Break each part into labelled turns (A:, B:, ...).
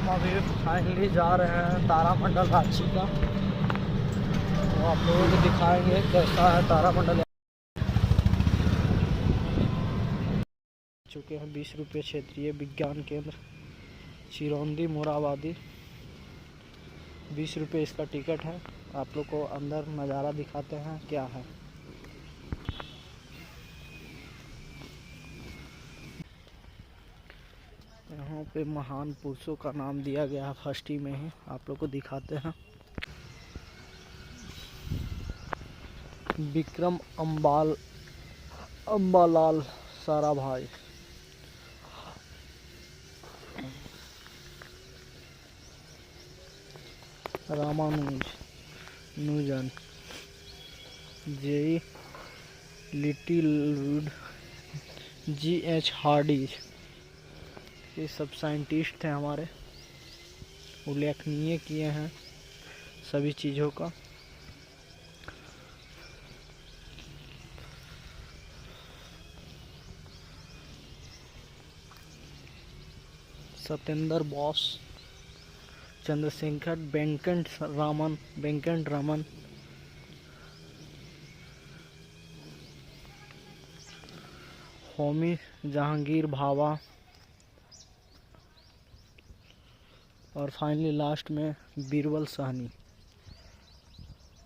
A: हम अभी फाइनली जा रहे हैं तारामंडल रांची का। तो आप लोगों को दिखाएंगे कैसा है तारामंडल। चुके हैं 20 रुपये क्षेत्रीय विज्ञान केंद्र चिरौंदी मोराबादी। 20 रुपये इसका टिकट है। आप लोग को अंदर नज़ारा दिखाते हैं क्या है। यहाँ पे महान पुरुषों का नाम दिया गया है फर्स्ट ही में ही। आप लोग को दिखाते हैं। Vikram Ambalal Sarabhai, Ramanujan, J E Littlewood, GH Hardy, ये सब साइंटिस्ट हैं हमारे। उल्लेखनीय किए हैं सभी चीज़ों का। सत्येंद्र बोस, चंद्रशेखर, वेंकट रमन, होमी जहांगीर भाभा और फाइनली लास्ट में बीरबल साहनी।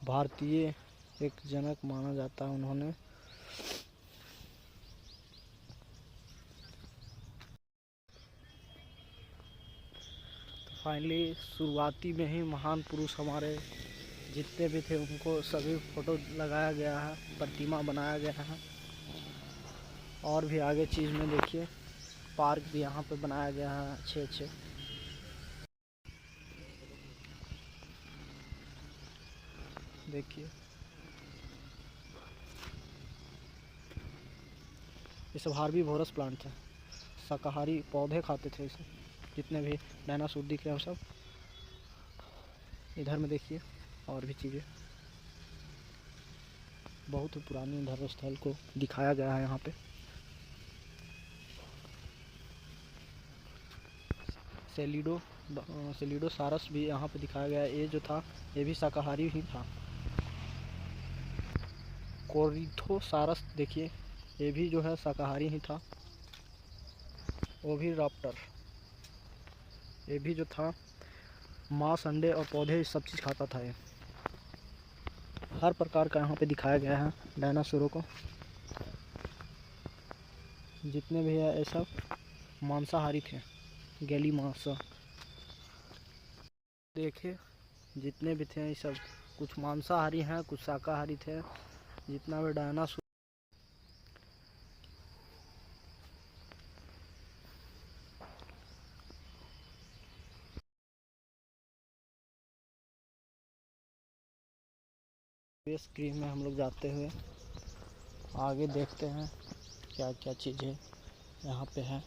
A: भारतीय एक जनक माना जाता है उन्होंने। फाइनली शुरुआती में ही महान पुरुष हमारे जितने भी थे उनको सभी फोटो लगाया गया है, प्रतिमा बनाया गया है। और भी आगे चीज़ में देखिए पार्क भी यहाँ पे बनाया गया है अच्छे अच्छे। देखिए ये सब हार्बीवोरस प्लांट है, शाकाहारी पौधे खाते थे इसे। जितने भी डायनासोर दिख रहे हैं सब। इधर में देखिए और भी चीज़ें। बहुत ही पुरानी धर्म स्थल को दिखाया गया है यहाँ पे। सेलिडोसारस भी यहाँ पे दिखाया गया है। ये जो था ये भी शाकाहारी ही था। कोरिथोसारस देखिए ये भी जो है शाकाहारी ही था। वो भी रैप्टर, ये भी जो था मांस, अंडे और पौधे सब चीज़ खाता था। ये हर प्रकार का यहाँ पे दिखाया गया है डायनासोरों को। जितने भी है ये सब मांसाहारी थे, गैली मांस। देखिए जितने भी थे ये सब कुछ मांसाहारी हैं, कुछ शाकाहारी थे। जितना भी डायनासोर स्क्रीन में हम लोग जाते हुए आगे देखते हैं क्या क्या चीज़ें यहाँ पे है।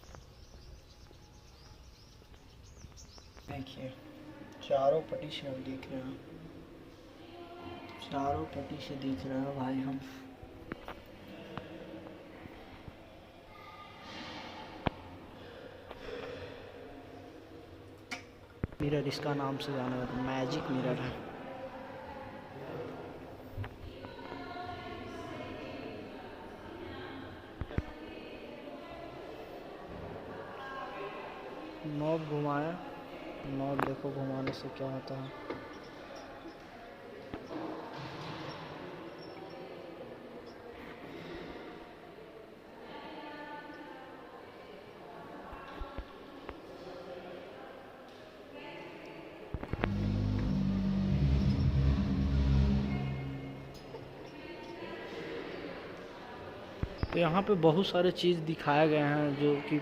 A: देखिए चारों पट्टी से हम दिख रहे हैं, चारों पट्टी से दिख रहे हैं भाई हम। मिरर इसका नाम से जाना जाता है, मैजिक मिरर है। नॉब घुमाया, नॉब देखो घुमाने से क्या होता है। तो यहाँ पे बहुत सारे चीज़ दिखाए गए हैं जो कि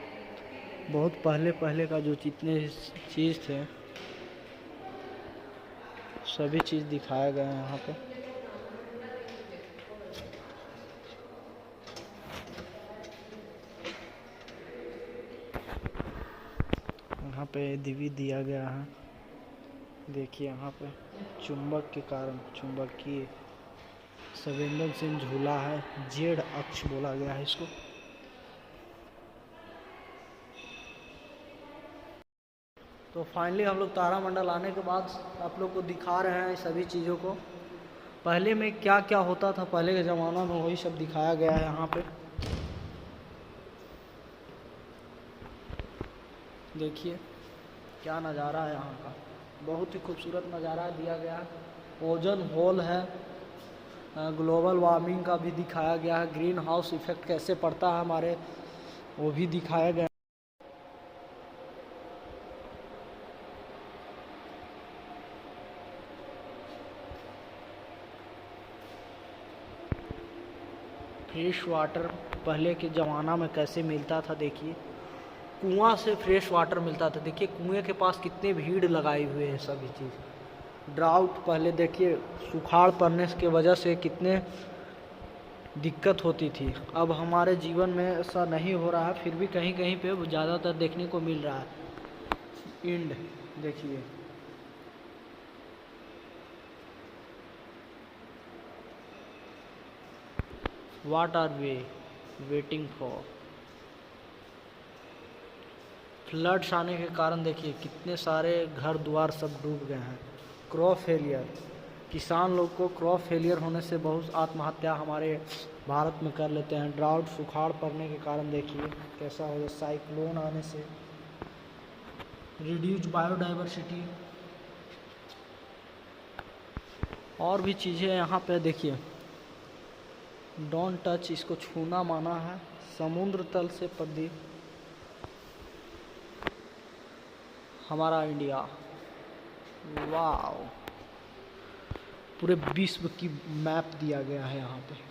A: बहुत पहले का जो जितने चीज़ थे सभी चीज़ दिखाए गए हैं यहाँ पे। यहाँ पे दिवी दिया गया है। देखिए यहाँ पे चुंबक के कारण चुंबकीय संवेदनशील झूला है, जेड अक्ष बोला गया है इसको। तो फाइनली हम लोग तारामंडल आने के बाद आप लोग को दिखा रहे हैं सभी चीज़ों को। पहले में क्या क्या होता था, पहले के ज़माना में वही सब दिखाया गया है यहाँ पे। देखिए क्या नज़ारा है यहाँ का, बहुत ही खूबसूरत नज़ारा दिया गया है। ओजोन होल है, ग्लोबल वार्मिंग का भी दिखाया गया है, ग्रीन हाउस इफेक्ट कैसे पड़ता है हमारे, वो भी दिखाया गया। फ्रेश वाटर पहले के ज़माना में कैसे मिलता था, देखिए कुआं से फ्रेश वाटर मिलता था। देखिए कुएं के पास कितने भीड़ लगाई हुए हैं सभी चीज़। ड्राउट पहले देखिए सुखाड़ पड़ने की वजह से कितने दिक्कत होती थी, अब हमारे जीवन में ऐसा नहीं हो रहा है, फिर भी कहीं कहीं पे ज़्यादातर देखने को मिल रहा है। इंड देखिए, what are they waiting for. Floods आने के कारण देखिए कितने सारे घर द्वार सब डूब गए हैं। क्रॉप फेलियर, किसान लोग को क्रॉप फेलियर होने से बहुत आत्महत्या हमारे भारत में कर लेते हैं। ड्राउट सुखाड़ पड़ने के कारण देखिए कैसा हो गया, साइक्लोन आने से, रिड्यूस बायोडाइवर्सिटी, और भी चीज़ें यहाँ पे देखिए। डोंट टच, इसको छूना माना है। समुद्र तल से प्रदीप हमारा इंडिया, वाव, पूरे विश्व की मैप दिया गया है यहाँ पे।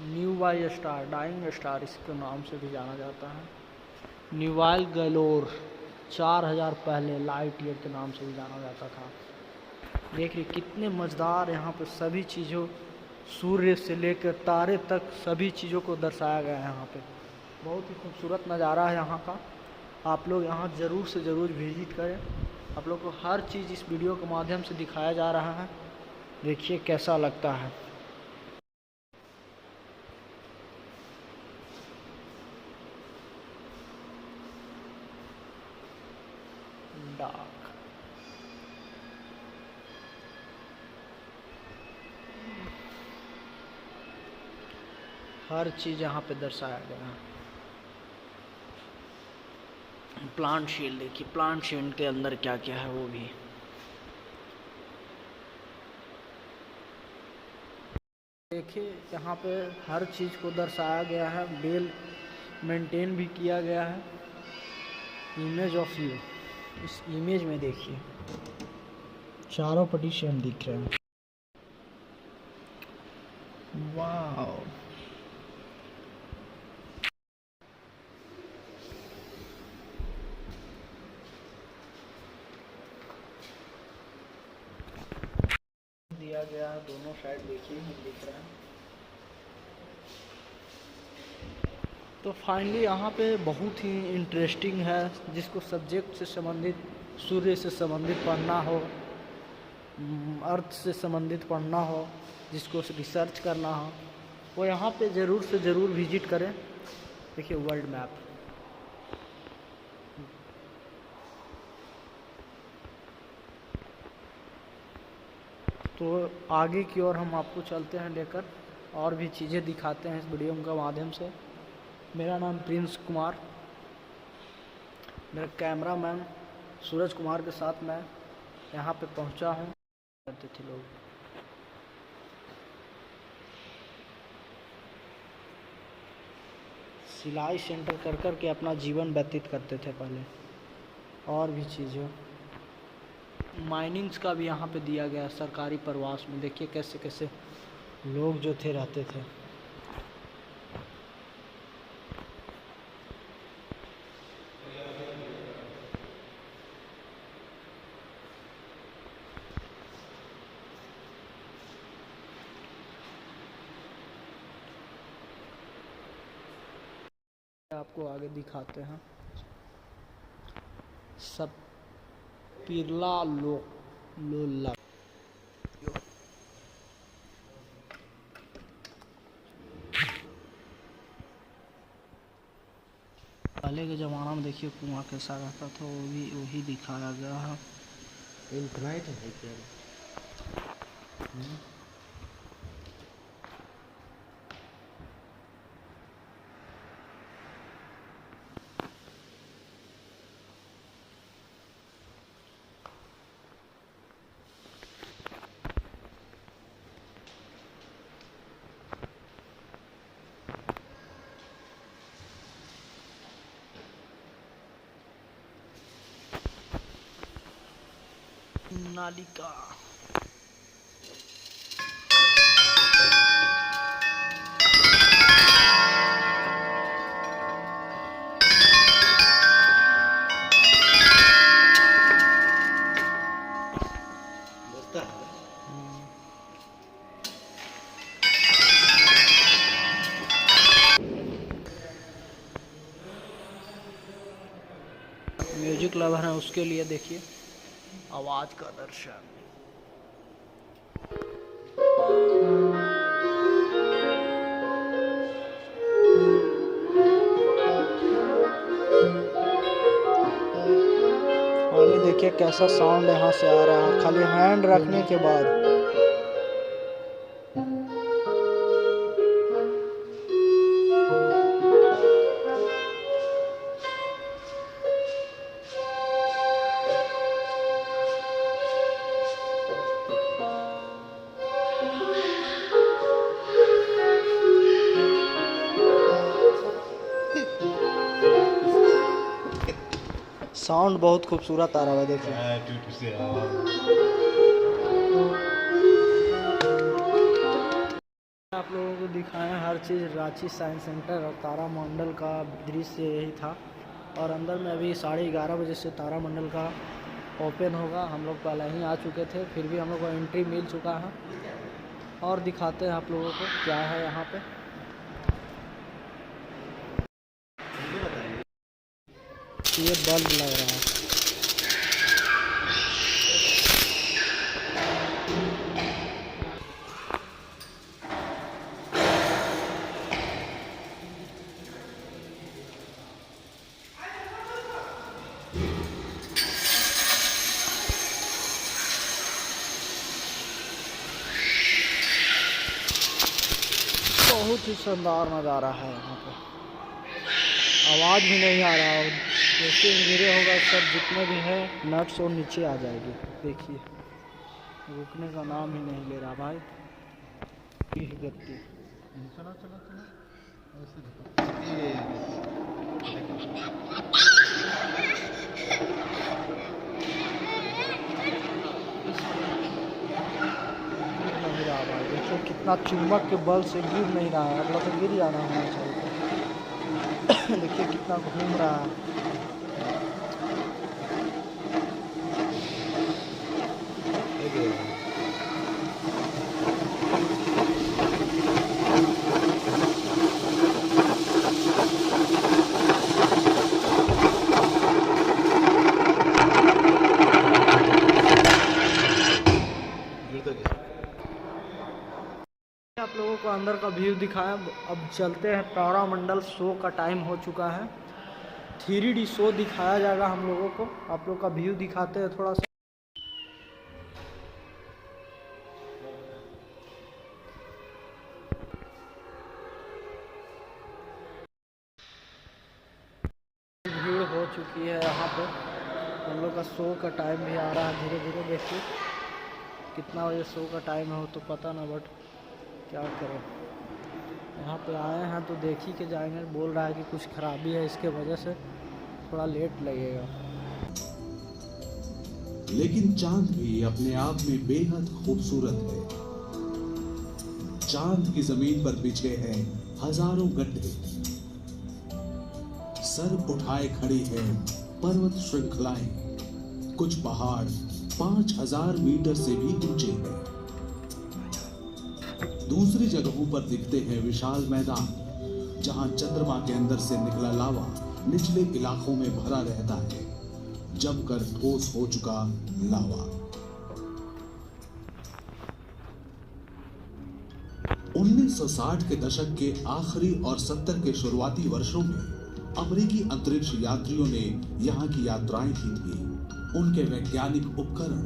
A: न्यूवाई स्टार, डाइंग स्टार इसके नाम से भी जाना जाता है। न्यूवाइल गैलोर 4000 पहले लाइट ईयर के नाम से भी जाना जाता था। देखिए कितने मज़ेदार यहाँ पर सभी चीज़ों, सूर्य से लेकर तारे तक सभी चीज़ों को दर्शाया गया है यहाँ पे। बहुत ही खूबसूरत नज़ारा है यहाँ का, आप लोग यहाँ ज़रूर से ज़रूर विज़िट करें। आप लोग को हर चीज़ इस वीडियो के माध्यम से दिखाया जा रहा है, देखिए कैसा लगता है। डार्क, हर चीज़ यहाँ पे दर्शाया गया है। प्लांट शील्ड देखिए, प्लांट शील्ड के अंदर क्या क्या है वो भी। देखिए यहाँ पे हर चीज़ को दर्शाया गया है, बेल मेंटेन भी किया गया है। इमेज ऑफ यू, इस इमेज में देखिए चारों पट्टी सेम दिख रहे हैं। वाव, दिया गया है, दोनों साइड देखिए दिख रहा है। तो फाइनली यहाँ पे बहुत ही इंटरेस्टिंग है, जिसको सब्जेक्ट से संबंधित, सूर्य से संबंधित पढ़ना हो, अर्थ से संबंधित पढ़ना हो, जिसको रिसर्च करना हो, वो यहाँ पे ज़रूर से ज़रूर विजिट करें। देखिए वर्ल्ड मैप, तो आगे की ओर हम आपको चलते हैं लेकर, और भी चीज़ें दिखाते हैं इस वीडियो के माध्यम से। मेरा नाम प्रिंस कुमार, मेरा कैमरामैन सूरज कुमार के साथ मैं यहाँ पे पहुँचा हूँ। करते थे लोग, सिलाई सेंटर कर कर के अपना जीवन व्यतीत करते थे पहले। और भी चीज़ें, माइनिंग्स का भी यहाँ पे दिया गया सरकारी प्रवास में। देखिए कैसे कैसे लोग जो थे रहते थे। आपको आगे दिखाते हैं सब पिरला लोला। पहले के ज़माना में देखिए कुआं कैसा रहता था, वो भी वही दिखाया गया है।
B: इनफाइनाइट है क्या?
A: नालिका म्यूजिक लवर है उसके लिए देखिए आवाज का दर्शन। आगे देखिए कैसा साउंड यहाँ से आ रहा है खाली हैंड रखने के बाद। साउंड बहुत खूबसूरत आ रहा है देखिए। आप लोगों को दिखाएं हर चीज़ रांची साइंस सेंटर और तारामंडल का दृश्य यही था। और अंदर में अभी 11:30 बजे से तारामंडल का ओपन होगा। हम लोग पहले ही आ चुके थे, फिर भी हम लोग को एंट्री मिल चुका है। और दिखाते हैं आप लोगों को क्या है यहाँ पे। ये बल्ब लग रहा है। बहुत ही शानदार नज़ारा है यहाँ पे। आवाज़ भी नहीं आ रहा है, जैसे गिरे होगा सब जितने भी है नट्स और नीचे आ जाएगी। देखिए रुकने का नाम ही नहीं ले रहा भाई। गति
B: चला चला चला
A: नहीं रहा भाई। देखिए कितना चुंबक के बल से गिर नहीं रहा है, अगला तो गिर जाना होना चाहिए। देखिए कितना घूम रहा है। आप लोगों को अंदर का व्यू दिखाएं। अब चलते हैं, तारामंडल शो का टाइम हो चुका है। 3D शो दिखाया जाएगा हम लोगों को। आप लोग का व्यू दिखाते हैं थोड़ा सा। भीड़ हो चुकी है यहाँ पे। हम लोग का शो का टाइम भी आ रहा है धीरे धीरे। देखिए कितना बजे शो का टाइम है वो तो पता ना, बट क्या करें, यहाँ पे आए हैं तो देख ही के जाएंगे। बोल रहा है कि कुछ खराबी है, इसके वजह से थोड़ा लेट लगेगा।
C: लेकिन चांद भी अपने आप में बेहद खूबसूरत है। चांद की जमीन पर बिछे हैं हजारों गड्ढे, सर उठाए खड़ी है पर्वत श्रृंखलाएं। कुछ पहाड़ 5000 मीटर से भी ऊंचे हैं। दूसरी जगहों पर दिखते हैं विशाल मैदान जहां चंद्रमा के अंदर से निकला लावा निचले इलाकों में भरा रहता है, जमकर ठोस हो चुका लावा। 1960 के दशक के आखिरी और 70 के शुरुआती वर्षों में अमेरिकी अंतरिक्ष यात्रियों ने यहाँ की यात्राएं की थी। उनके वैज्ञानिक उपकरण,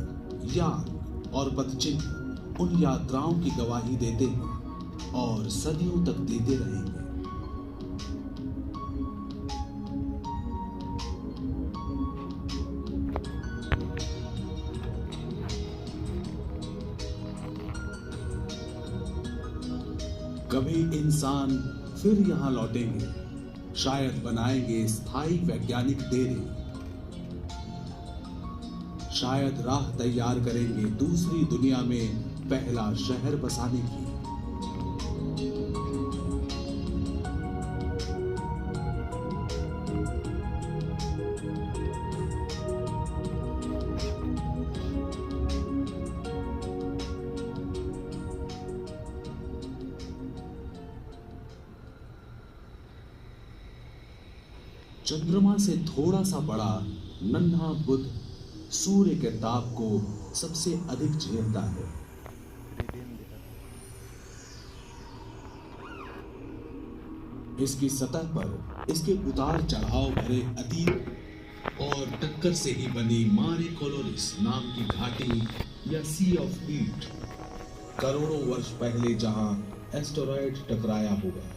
C: यान और पदचिन्ह उन यात्राओं की गवाही देते हैं और सदियों तक देते रहेंगे। कभी इंसान फिर यहाँ लौटेंगे, शायद बनाएंगे स्थायी वैज्ञानिक डेरे, शायद राह तैयार करेंगे दूसरी दुनिया में पहला शहर बसाने की। चंद्रमा से थोड़ा सा बड़ा नन्हा बुध सूर्य के ताप को सबसे अधिक झेलता है। इसकी सतह पर इसके उतार चढ़ाव भरे अतीत और टक्कर से ही बनी मारे कोलोरिस नाम की घाटी या सी ऑफ हीट, करोड़ों वर्ष पहले जहां एस्टेरॉयड टकराया होगा।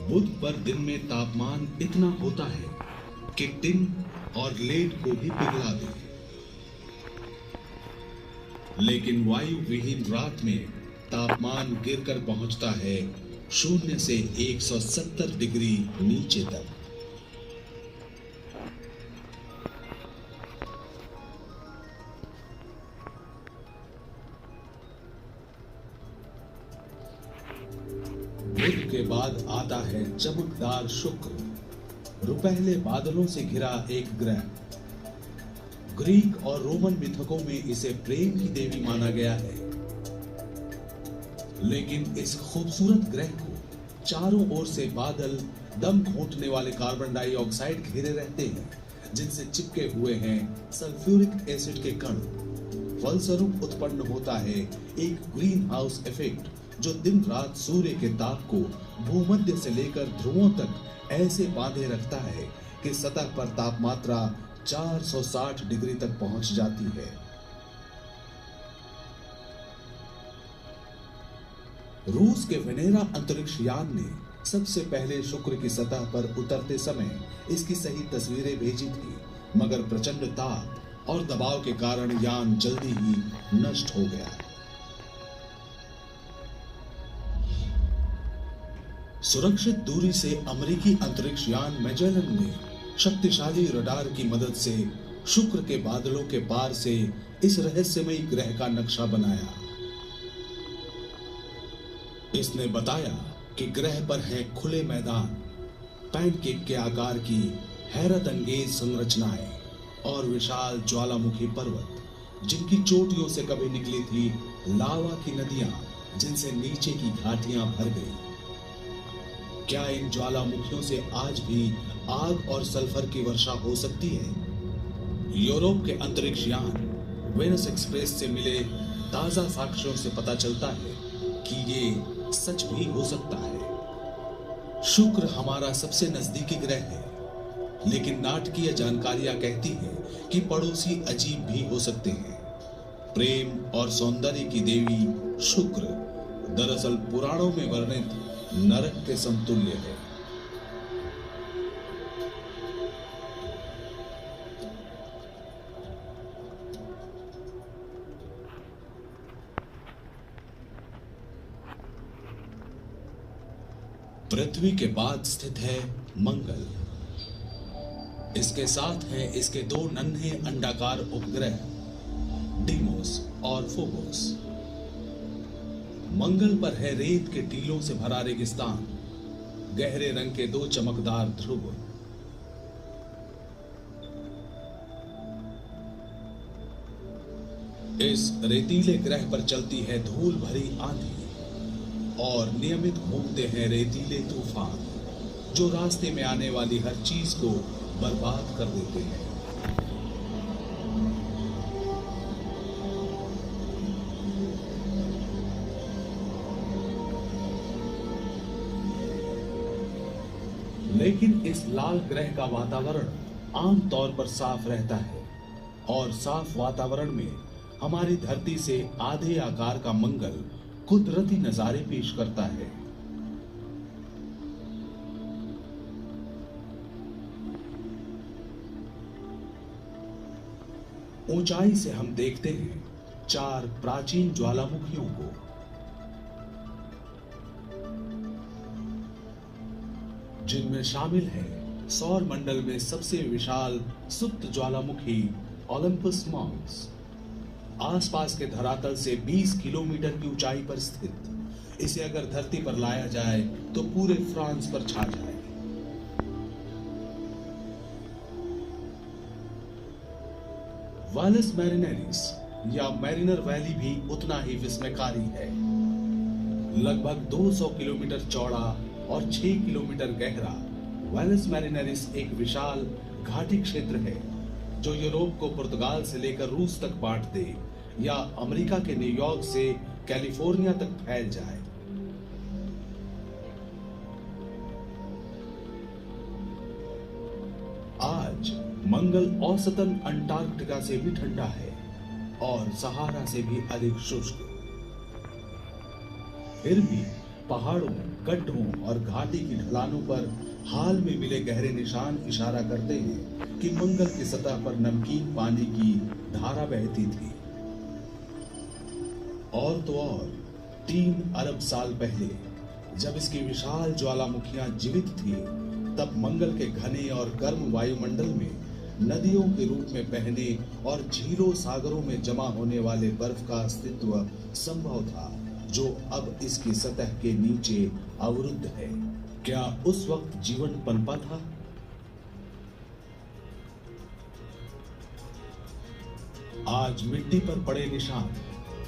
C: बुध पर दिन में तापमान इतना होता है कि टिन और लेड को भी पिघला दे, लेकिन वायु विहीन रात में तापमान गिरकर पहुंचता है 0 से 170 डिग्री नीचे तक। बुध के बाद आता है चमकदार शुक्र, रुपहले बादलों से घिरा एक ग्रह। ग्रीक और रोमन मिथकों में इसे प्रेम की देवी माना गया है, लेकिन इस खूबसूरत ग्रह को चारों ओर से बादल, दम घोंटने वाले कार्बन डाइऑक्साइड घेरे रहते हैं, जिनसे चिपके हुए हैं सल्फ्यूरिक एसिड के कण। फलस्वरूप उत्पन्न होता है एक ग्रीन हाउस इफेक्ट, जो दिन रात सूर्य के ताप को भूमध्य से लेकर ध्रुवों तक ऐसे बांधे रखता है कि सतह पर तापमात्रा 460 डिग्री तक पहुंच जाती है। रूस के वेनेरा अंतरिक्ष यान ने सबसे पहले शुक्र की सतह पर उतरते समय इसकी सही तस्वीरें भेजी थी, मगर प्रचंड ताप और दबाव के कारण यान जल्दी ही नष्ट हो गया। सुरक्षित दूरी से अमेरिकी अंतरिक्ष यान मैजेलन ने शक्तिशाली रडार की मदद से शुक्र के बादलों के पार से इस रहस्यमयी ग्रह का नक्शा बनाया। इसने बताया कि ग्रह पर है खुले मैदान, पैनकेक के आकार की हैरत अंगेज संरचनाएं और विशाल ज्वालामुखी पर्वत, जिनकी चोटियों से कभी निकली थी लावा की नदियां, जिनसे नीचे की घाटियां भर गई। क्या इन ज्वालामुखियों से आज भी आग और सल्फर की वर्षा हो सकती है? यूरोप के अंतरिक्ष यान वेनस एक्सप्रेस से मिले ताजा साक्ष्यों से पता चलता है कि ये सच भी हो सकता है। शुक्र हमारा सबसे नजदीकी ग्रह है, लेकिन नाटकीय जानकारियां कहती हैं कि पड़ोसी अजीब भी हो सकते हैं। प्रेम और सौंदर्य की देवी शुक्र दरअसल पुराणों में वर्णित नरक के समतुल्य है। पृथ्वी के बाद स्थित है मंगल। इसके साथ हैं इसके दो नन्हे अंडाकार उपग्रह डीमोस और फोबोस। मंगल पर है रेत के टीलों से भरा रेगिस्तान, गहरे रंग के दो चमकदार ध्रुव। इस रेतीले ग्रह पर चलती है धूल भरी आंधी और नियमित घूमते हैं रेतीले तूफान, जो रास्ते में आने वाली हर चीज को बर्बाद कर देते हैं। लेकिन इस लाल ग्रह का वातावरण आमतौर पर साफ रहता है, और साफ वातावरण में हमारी धरती से आधे आकार का मंगल कुदरती नजारे पेश करता है। ऊंचाई से हम देखते हैं 4 प्राचीन ज्वालामुखियों को, जिनमें शामिल है सौर मंडल में सबसे विशाल सुप्त ज्वालामुखी ओलंपस मॉन्स, आसपास के धरातल से 20 किलोमीटर की ऊंचाई पर स्थित। इसे अगर धरती पर लाया जाए तो पूरे फ्रांस पर छा जाए। वालिस मैरिनेरिस या मैरिनर वैली भी उतना ही विस्मयकारी है। लगभग 200 किलोमीटर चौड़ा और 6 किलोमीटर गहरा वालिस मैरिनेरिस एक विशाल घाटी क्षेत्र है, जो यूरोप को पुर्तगाल से लेकर रूस तक बांट दे या अमेरिका के न्यूयॉर्क से कैलिफोर्निया तक फैल जाए। आज मंगल औसतन अंटार्कटिका से भी ठंडा है और सहारा से भी अधिक शुष्क। फिर भी पहाड़ों, गड्ढों और घाटी की ढलानों पर हाल में मिले गहरे निशान इशारा करते हैं कि मंगल की सतह पर नमकीन पानी की धारा बहती थी। और तो और 3 अरब साल पहले जब इसकी विशाल ज्वालामुखियां जीवित थी, तब मंगल के घने और गर्म वायुमंडल में नदियों के रूप में बहने और झीलों सागरों में जमा होने वाले बर्फ का अस्तित्व संभव था, जो अब इसकी सतह के नीचे अवरुद्ध है। क्या उस वक्त जीवन पनपा था? आज मिट्टी पर पड़े निशान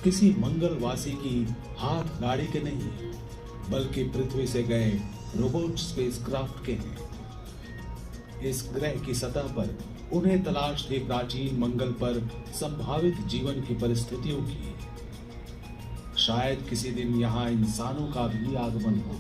C: किसी मंगलवासी की हाथ गाड़ी के नहीं, बल्कि पृथ्वी से गए रोबोट स्पेसक्राफ्ट के हैं। इस ग्रह की सतह पर उन्हें तलाश थी प्राचीन मंगल पर संभावित जीवन की परिस्थितियों की। शायद किसी दिन यहां इंसानों का भी आगमन हो।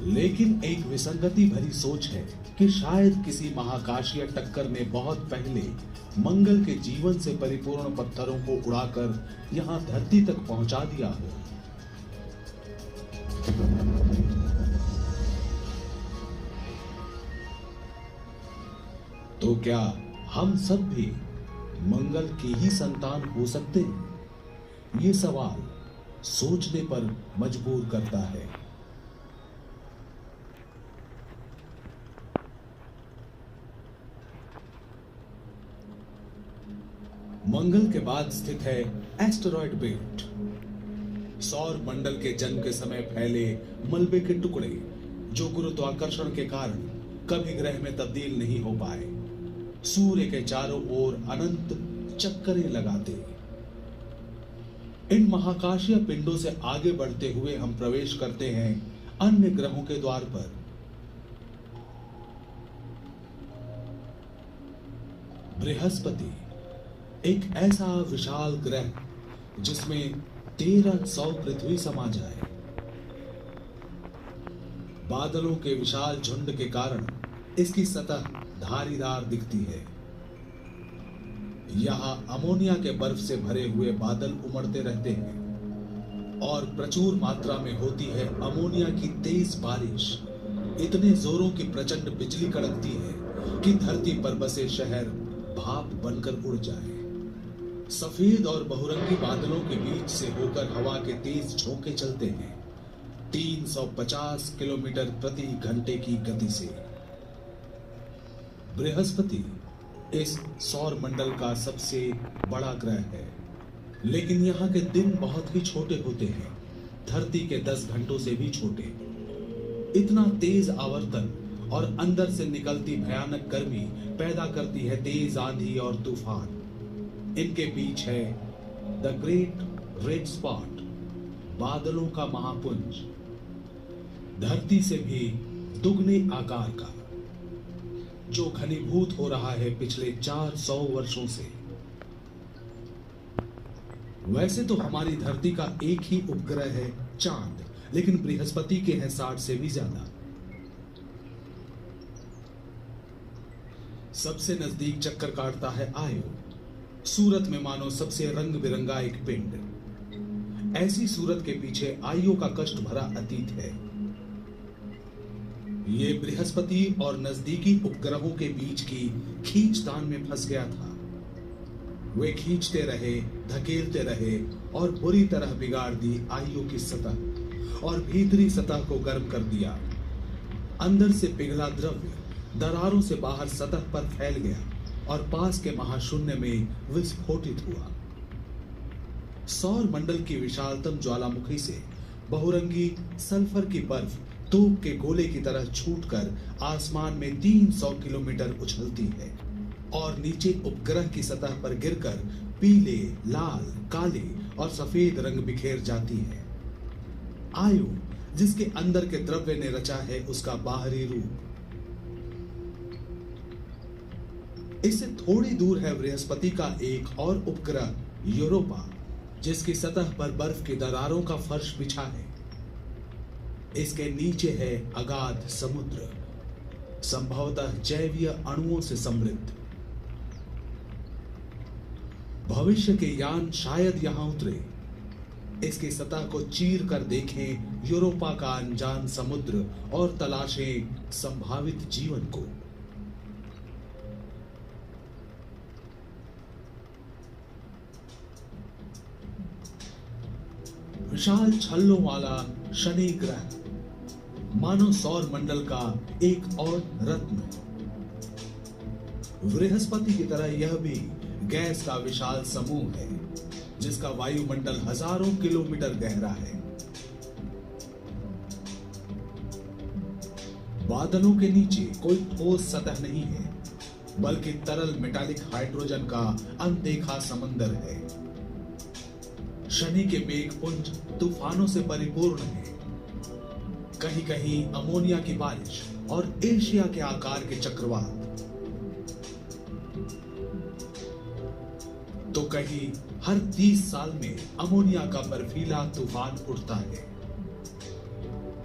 C: लेकिन एक विसंगति भरी सोच है कि शायद किसी महाकाशीय टक्कर ने बहुत पहले मंगल के जीवन से परिपूर्ण पत्थरों को उड़ाकर यहां धरती तक पहुंचा दिया हो। तो क्या हम सब भी मंगल की ही संतान हो सकते हैं? ये सवाल सोचने पर मजबूर करता है। मंगल के बाद स्थित है एस्टेरॉयड बेल्ट, सौर मंडल के जन्म के समय फैले मलबे के टुकड़े, जो गुरुत्वाकर्षण के कारण कभी ग्रह में तब्दील नहीं हो पाए, सूर्य के चारों ओर अनंत चक्करें लगाते। इन महाकाशीय पिंडों से आगे बढ़ते हुए हम प्रवेश करते हैं अन्य ग्रहों के द्वार पर। बृहस्पति एक ऐसा विशाल ग्रह जिसमें 1300 पृथ्वी समा जाए। बादलों के विशाल झुंड के कारण इसकी सतह धारीदार दिखती है। यहां अमोनिया के बर्फ से भरे हुए बादल उमड़ते रहते हैं और प्रचुर मात्रा में होती है अमोनिया की तेज बारिश। इतने जोरों की प्रचंड बिजली कड़कती है कि धरती पर बसे शहर भाप बनकर उड़ जाए। सफेद और बहुरंगी बादलों के बीच से होकर हवा के तेज झोंके चलते हैं 350 किलोमीटर प्रति घंटे की गति से। बृहस्पति इस सौर मंडल का सबसे बड़ा ग्रह है, लेकिन यहाँ के दिन बहुत ही छोटे होते हैं, धरती के 10 घंटों से भी छोटे। इतना तेज आवर्तन और अंदर से निकलती भयानक गर्मी पैदा करती है तेज आंधी और तूफान। इनके बीच है द ग्रेट रेड स्पॉट, बादलों का महापुंज, धरती से भी दुगने आकार का, जो घनीभूत हो रहा है पिछले 400 वर्षों से। वैसे तो हमारी धरती का एक ही उपग्रह है चांद, लेकिन बृहस्पति के हैं 60 से भी ज्यादा। सबसे नजदीक चक्कर काटता है आयो, सूरत में मानो सबसे रंग बिरंगा एक पिंड। ऐसी सूरत के पीछे आयो का कष्ट भरा अतीत है। ये बृहस्पति और नजदीकी उपग्रहों के बीच की खींचतान में फंस गया था। वे खींचते रहे, धकेलते रहे और बुरी तरह बिगाड़ दी आयु की सतह और भीतरी सतह को गर्म कर दिया। अंदर से पिघला द्रव्य दरारों से बाहर सतह पर फैल गया और पास के महाशून्य में विस्फोटित हुआ। सौर मंडल की विशालतम ज्वालामुखी से बहुरंगी सल्फर की बर्फ तोप के गोले की तरह छूटकर आसमान में 300 किलोमीटर उछलती है और नीचे उपग्रह की सतह पर गिरकर पीले, लाल, काले और सफेद रंग बिखेर जाती है। आयु जिसके अंदर के द्रव्य ने रचा है उसका बाहरी रूप। इससे थोड़ी दूर है बृहस्पति का एक और उपग्रह यूरोपा, जिसकी सतह पर बर्फ की दरारों का फर्श बिछा है। इसके नीचे है अगाध समुद्र, संभवतः जैवीय अणुओं से समृद्ध। भविष्य के यान शायद यहां उतरे, इसकी सतह को चीर कर देखें यूरोपा का अनजान समुद्र और तलाशें संभावित जीवन को। विशाल छल्लों वाला शनि ग्रह मानव सौर मंडल का एक और रत्न। बृहस्पति की तरह यह भी गैस का विशाल समूह है, जिसका वायुमंडल हजारों किलोमीटर गहरा है। बादलों के नीचे कोई ठोस सतह नहीं है, बल्कि तरल मेटालिक हाइड्रोजन का अनदेखा समंदर है। शनि के मेघपुंज तूफानों से परिपूर्ण है। कहीं कहीं अमोनिया की बारिश और एशिया के आकार के चक्रवात, तो कहीं हर 30 साल में अमोनिया का बर्फीला तूफान उठता है,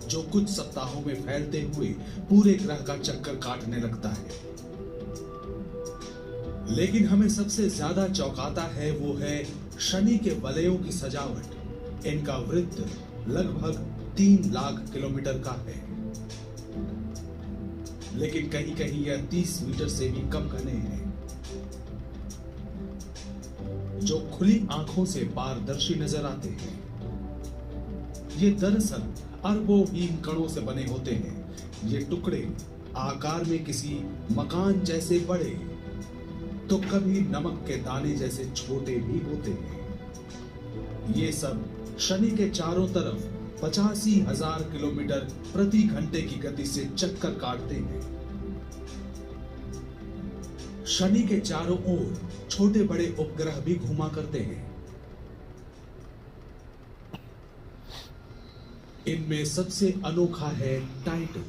C: जो कुछ सप्ताहों में फैलते हुए पूरे ग्रह का चक्कर काटने लगता है। लेकिन हमें सबसे ज्यादा चौंकाता है वो है शनि के वलयों की सजावट। इनका वृत्त लगभग 3 लाख किलोमीटर का है, लेकिन कहीं कहीं यह 30 मीटर से भी कम घने हैं, जो खुली आंखों से पारदर्शी नजर आते हैं। ये दरअसल अरबों हिम कणों से बने होते हैं। ये टुकड़े आकार में किसी मकान जैसे बड़े तो कभी नमक के दाने जैसे छोटे भी होते हैं। ये सब शनि के चारों तरफ 85,000 किलोमीटर प्रति घंटे की गति से चक्कर काटते हैं। शनि के चारों ओर छोटे बड़े उपग्रह भी घूमा करते हैं। इनमें सबसे अनोखा है टाइटन,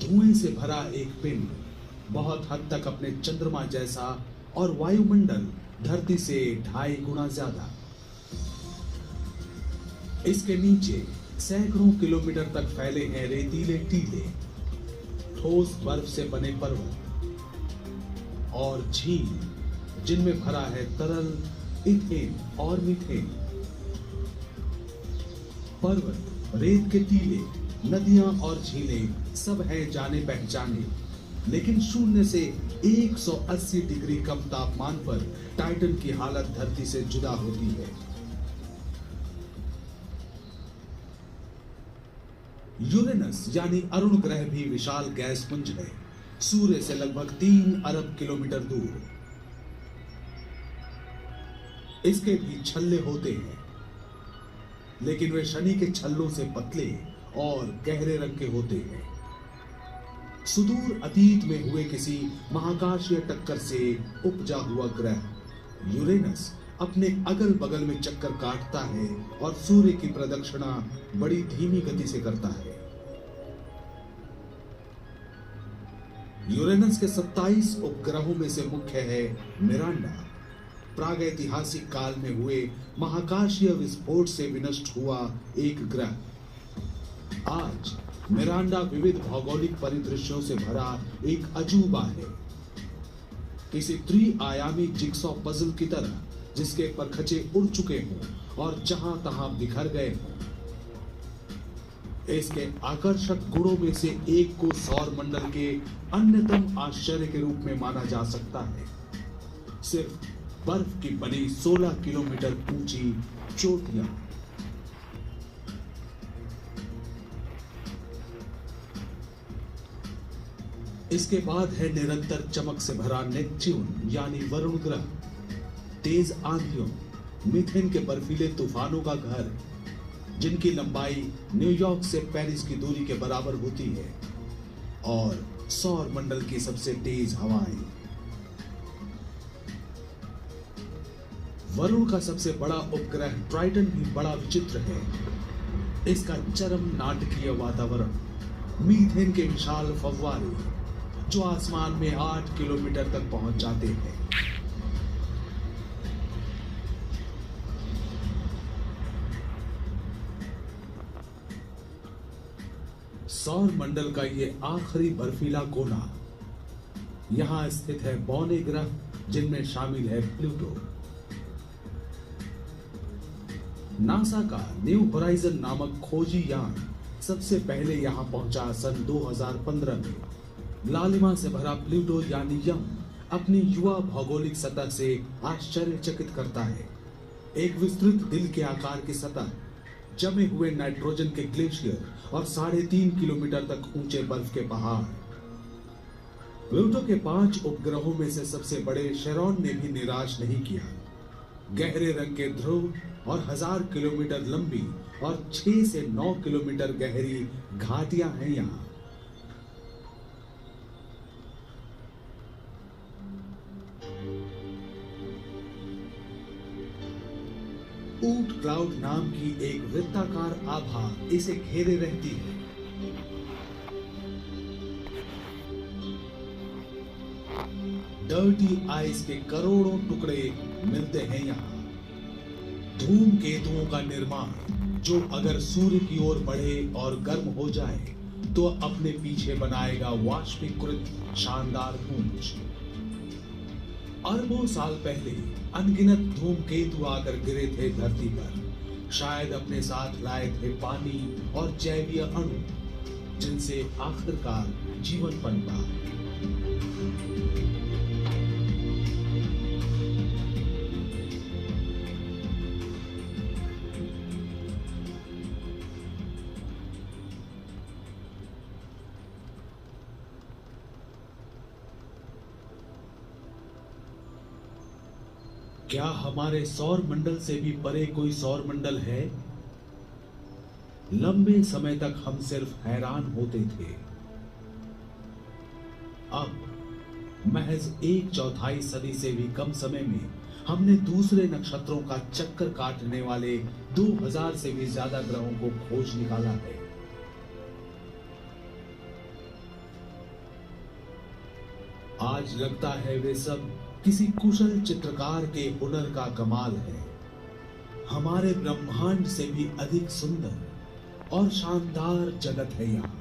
C: धुएं से भरा एक पिंड, बहुत हद तक अपने चंद्रमा जैसा और वायुमंडल धरती से 2.5 गुना ज्यादा। इसके नीचे सैकड़ों किलोमीटर तक फैले हैं रेतीले टीले, ठोस बर्फ से बने पर्वत और झील, जिनमें भरा है तरल इथेन और मीथेन। पर्वत, रेत के टीले, नदियां और झीलें सब हैं जाने पहचाने, लेकिन शून्य से 180 डिग्री कम तापमान पर टाइटन की हालत धरती से जुदा होती है। यूरेनस यानी अरुण ग्रह भी विशाल गैस पुंज है, सूर्य से लगभग 3 अरब किलोमीटर दूर। इसके भी छल्ले होते हैं, लेकिन वे शनि के छल्लों से पतले और गहरे रंग के होते हैं। सुदूर अतीत में हुए किसी महाकाशीय टक्कर से उपजा हुआ ग्रह यूरेनस अपने अगल बगल में चक्कर काटता है और सूर्य की प्रदक्षिणा बड़ी धीमी गति से करता है। यूरेनस के 27 उपग्रहों में से मुख्य है मिरांडा। प्रागैतिहासिक काल में हुए महाकाशीय विस्फोट से विनष्ट हुआ एक ग्रह। आज मिरांडा विविध भौगोलिक परिदृश्यों से भरा एक अजूबा है, किसी त्रिआयामी जिगसॉ पजल की तरह जिसके परखचे उड़ चुके हों और जहां तहां बिखर गए हों। इसके आकर्षक गुणों में से एक को सौर मंडल के अन्यतम आश्चर्य के रूप में माना जा सकता है। सिर्फ बर्फ की बनी 16 किलोमीटर ऊंची चोटियां। इसके बाद है निरंतर चमक से भरा नेपच्यून यानी वरुण ग्रह। तेज आंधियों, मीथेन के बर्फीले तूफानों का घर, जिनकी लंबाई न्यूयॉर्क से पेरिस की दूरी के बराबर होती है, और सौर मंडल की सबसे तेज हवाएं। वरुण का सबसे बड़ा उपग्रह ट्राइटन भी बड़ा विचित्र है। इसका चरम नाटकीय वातावरण, मीथेन के विशाल फव्वारे जो आसमान में 8 किलोमीटर तक पहुंच जाते हैं। सौर मंडल का ये आखिरी बर्फीला कोना, यहां स्थित है बौने ग्रह, जिनमें शामिल है प्लूटो। नासा का न्यू होराइजन नामक खोजी यान सबसे पहले यहां पहुंचा सन 2015 में। लालिमा से भरा प्लूटो यानी यम अपनी युवा भौगोलिक सतह से आश्चर्यचकित करता है। एक विस्तृत दिल के आकार की सतह, जमे हुए नाइट्रोजन के ग्लेशियर और 3.5 किलोमीटर तक ऊंचे बर्फ के पहाड़। प्लूटो के 5 उपग्रहों में से सबसे बड़े शेरॉन ने भी निराश नहीं किया। गहरे रंग के ध्रुव और 1000 किलोमीटर लंबी और 6 से 9 किलोमीटर गहरी घाटियां हैं यहाँ। ऊट क्लाउड नाम की एक वृत्ताकार आभा इसे घेरे रहती है। डर्टी आइस के करोड़ों टुकड़े मिलते हैं यहाँ। धूमकेतुओं का निर्माण, जो अगर सूर्य की ओर बढ़े और गर्म हो जाए तो अपने पीछे बनाएगा वाष्पीकृत शानदार पुंज। अरबों साल पहले अनगिनत धूमकेतु आकर गिरे थे धरती पर। शायद अपने साथ लाए थे पानी और जैवीय अणु, जिनसे आखिरकार जीवन पनपा। क्या हमारे सौर मंडल से भी परे कोई सौर मंडल है? लंबे समय तक हम सिर्फ हैरान होते थे। अब महज 1/4 सदी से भी कम समय में हमने दूसरे नक्षत्रों का चक्कर काटने वाले 2000 से भी ज्यादा ग्रहों को खोज निकाला है। आज लगता है वे सब किसी कुशल चित्रकार के हुनर का कमाल है। हमारे ब्रह्मांड से भी अधिक सुंदर और शानदार जगत है यहाँ।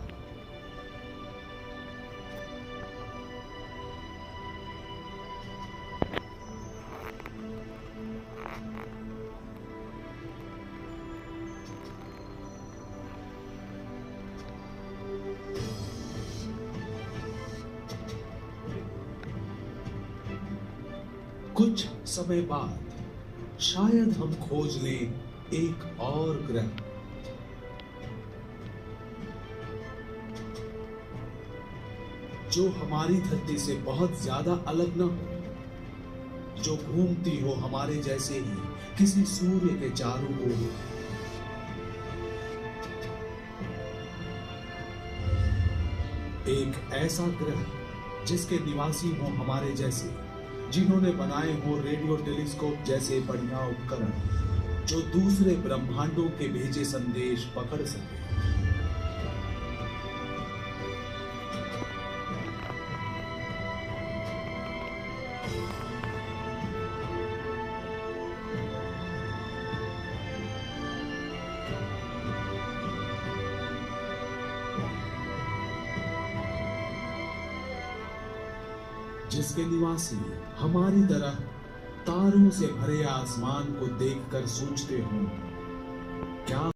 C: कुछ समय बाद शायद हम खोज लें एक और ग्रह। जो हमारी धरती से बहुत ज्यादा अलग न हो, जो घूमती हो हमारे जैसे ही किसी सूर्य के चारों ओर। एक ऐसा ग्रह जिसके निवासी हों हमारे जैसे, जिन्होंने बनाए हों रेडियो टेलीस्कोप जैसे बढ़िया उपकरण जो दूसरे ब्रह्मांडों के भेजे संदेश पकड़ सके। जिसके निवासी हमारी तरह तारों से भरे आसमान को देखकर सोचते हों, क्या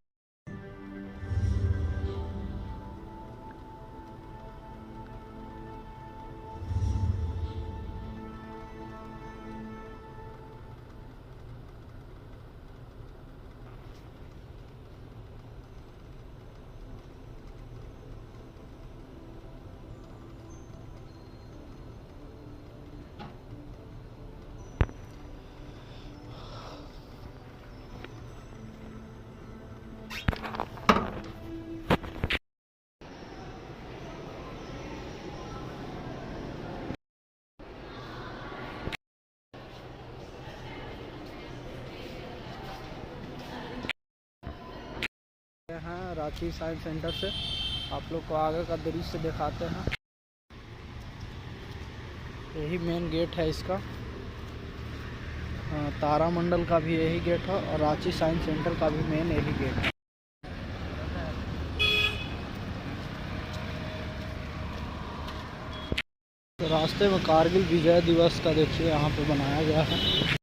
A: हैं रांची साइंस सेंटर से आप लोग को आगे का दृश्य दिखाते हैं। यही मेन गेट है इसका। तारामंडल का भी यही गेट है और रांची साइंस सेंटर का भी मेन यही गेट है। रास्ते में कारगिल विजय दिवस का देखिए यहाँ पे बनाया गया है।